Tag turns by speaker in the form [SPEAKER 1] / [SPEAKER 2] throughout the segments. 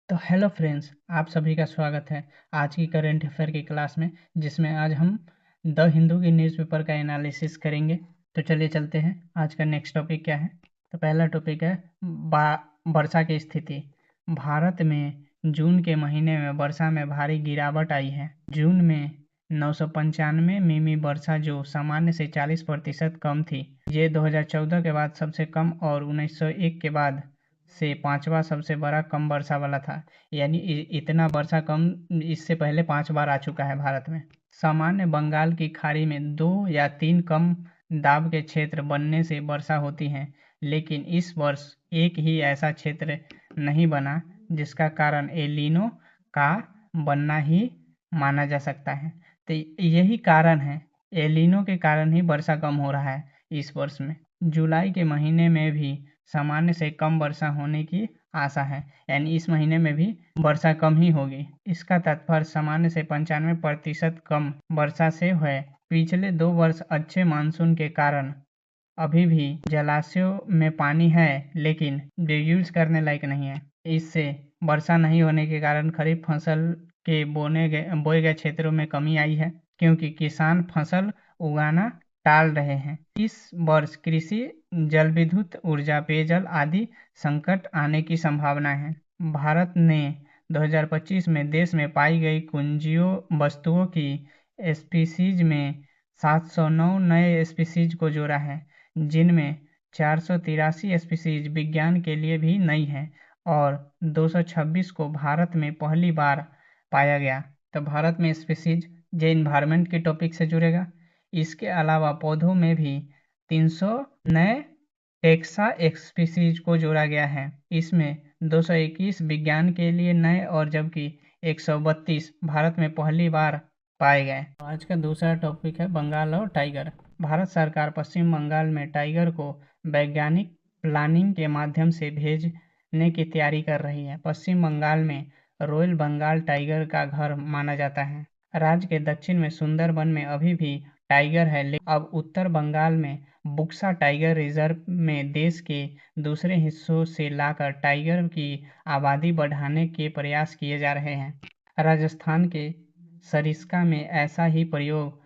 [SPEAKER 1] तो hello friends, आप सभी का स्वागत है आज की करंट अफेयर की क्लास में, जिसमें आज हम द हिंदू की न्यूज़पेपर का एनालिसिस करेंगे। तो चलिए चलते हैं। आज का नेक्स्ट टॉपिक क्या है? तो पहला टॉपिक है वर्षा की स्थिति। भारत में जून के महीने में वर्षा में भारी गिरावट आई है। जून में 995 मिमी वर्षा, जो सामान्य से 40% कम थी। ये 2014 के बाद सबसे कम और 1901 के बाद से पांचवा सबसे बड़ा कम वर्षा वाला था। यानी इतना वर्षा कम इससे पहले 5 बार आ चुका है भारत में। सामान्य बंगाल की खाड़ी में 2 या 3 कम दाब के क्षेत्र बनने से वर्षा होती है, लेकिन इस वर्ष एक ही ऐसा क्षेत्र नहीं बना, जिसका कारण एलिनो का बनना ही माना जा सकता है। तो यही कारण है, एलिनो के कारण ही वर्षा कम हो रहा है इस वर्ष में। जुलाई के महीने में भी सामान्य से कम वर्षा होने की आशा है, यानी इस महीने में भी वर्षा कम ही होगी। इसका तात्पर्य सामान्य से 95% कम वर्षा से है। पिछले 2 वर्ष अच्छे मानसून के कारण अभी भी जलाशयों में पानी है, लेकिन जो यूज करने लायक नहीं है। इससे वर्षा नहीं होने के कारण खरीफ फसल के बोए गए क्षेत्रों में कमी आई है, क्योंकि किसान फसल उगाना टाल रहे हैं। इस वर्ष कृषि, जल विद्युत ऊर्जा, पेयजल आदि संकट आने की संभावना है। भारत ने 2025 में देश में पाई गई कुंजियों वस्तुओं की स्पीसीज में 709 नए स्पीसीज को जोड़ा है, जिनमें 483 स्पीसीज विज्ञान के लिए भी नई हैं और 226 को भारत में पहली बार पाया गया। तो भारत में स्पीसीज जो इन्वायरमेंट के टॉपिक से जुड़ेगा। इसके अलावा पौधों में भी 300 नए टेक्सा स्पीसीज को जोड़ा गया है। इसमें 221 विज्ञान के लिए नए और जबकि 132 भारत में पहली बार पाए गए। आज का दूसरा टॉपिक है बंगाल और टाइगर। भारत सरकार पश्चिम बंगाल में टाइगर को वैज्ञानिक प्लानिंग के माध्यम से भेजने की तैयारी कर रही है। पश्चिम बंगाल में रॉयल बंगाल टाइगर का घर माना जाता है। राज्य के दक्षिण में सुंदरबन में अभी भी टाइगर है, लेकिन अब उत्तर बंगाल में बुक्सा टाइगर रिजर्व में देश के दूसरे हिस्सों से लाकर टाइगर की आबादी बढ़ाने के प्रयास किए जा रहे हैं। राजस्थान के सरिस्का में ऐसा ही प्रयोग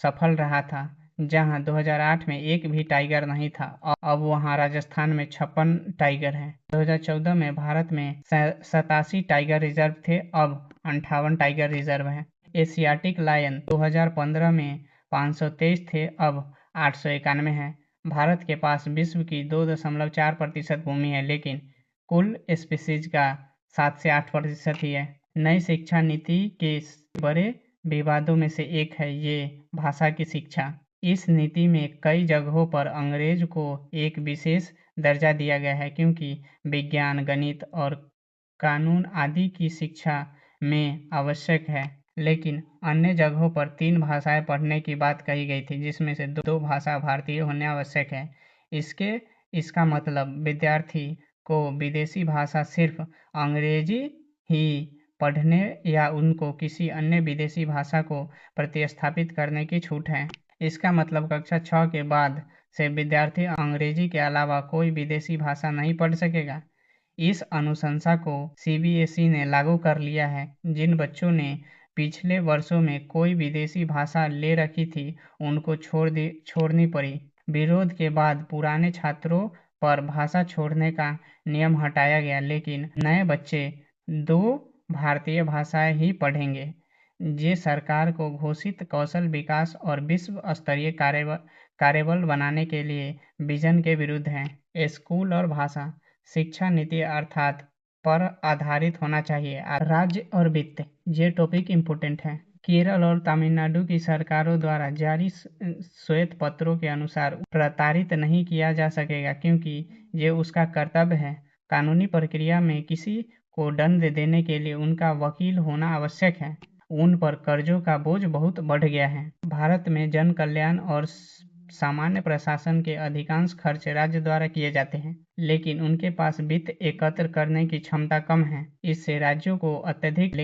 [SPEAKER 1] सफल रहा था, जहां 2008 में एक भी टाइगर नहीं था और अब वहां राजस्थान में 56 टाइगर हैं। 2014 में भारत में 87 टाइगर रिजर्व थे, अब 58 टाइगर रिजर्व हैं। एशियाटिक लायन 2015 में 523 थे, अब 891 हैं। भारत के पास विश्व की 2.4% भूमि है, लेकिन कुल स्पीसीज का 7 से 8% ही है। नई शिक्षा नीति के बड़े विवादों में से एक है ये भाषा की शिक्षा। इस नीति में कई जगहों पर अंग्रेज को एक विशेष दर्जा दिया गया है, क्योंकि विज्ञान, गणित और कानून आदि की शिक्षा में आवश्यक है। लेकिन अन्य जगहों पर 3 भाषाएं पढ़ने की बात कही गई थी, जिसमें से 2 भाषा भारतीय होने आवश्यक है। इसका मतलब विद्यार्थी को विदेशी भाषा सिर्फ अंग्रेजी ही पढ़ने या उनको किसी अन्य विदेशी भाषा को प्रतिस्थापित करने की छूट है। इसका मतलब कक्षा 6 के बाद से विद्यार्थी अंग्रेजी के अलावा कोई विदेशी भाषा नहीं पढ़ सकेगा। इस अनुशंसा को सीबीएसई ने लागू कर लिया है। जिन बच्चों ने पिछले वर्षों में कोई विदेशी भाषा ले रखी थी, उनको छोड़नी पड़ी। विरोध के बाद पुराने छात्रों पर भाषा छोड़ने का नियम हटाया गया, लेकिन नए बच्चे 2 भारतीय भाषाएं ही पढ़ेंगे। ये सरकार को घोषित कौशल विकास और विश्व स्तरीय कार्यबल बनाने के लिए विजन के विरुद्ध है। स्कूल और भाषा शिक्षा नीति अर्थात पर आधारित होना चाहिए। राज्य और वित्त, ये टॉपिक इम्पोर्टेंट है। केरल और तमिलनाडु की सरकारों द्वारा जारी श्वेत पत्रों के अनुसार प्रताड़ित नहीं किया जा सकेगा, क्योंकि ये उसका कर्तव्य है। कानूनी प्रक्रिया में किसी को दंड देने के लिए उनका वकील होना आवश्यक है। उन पर कर्जों का बोझ बहुत बढ़ गया है। भारत में जन कल्याण और सामान्य प्रशासन के अधिकांश खर्च राज्य द्वारा किए जाते हैं, लेकिन उनके पास वित्त एकत्र करने की क्षमता कम है। इससे राज्यों को अत्यधिक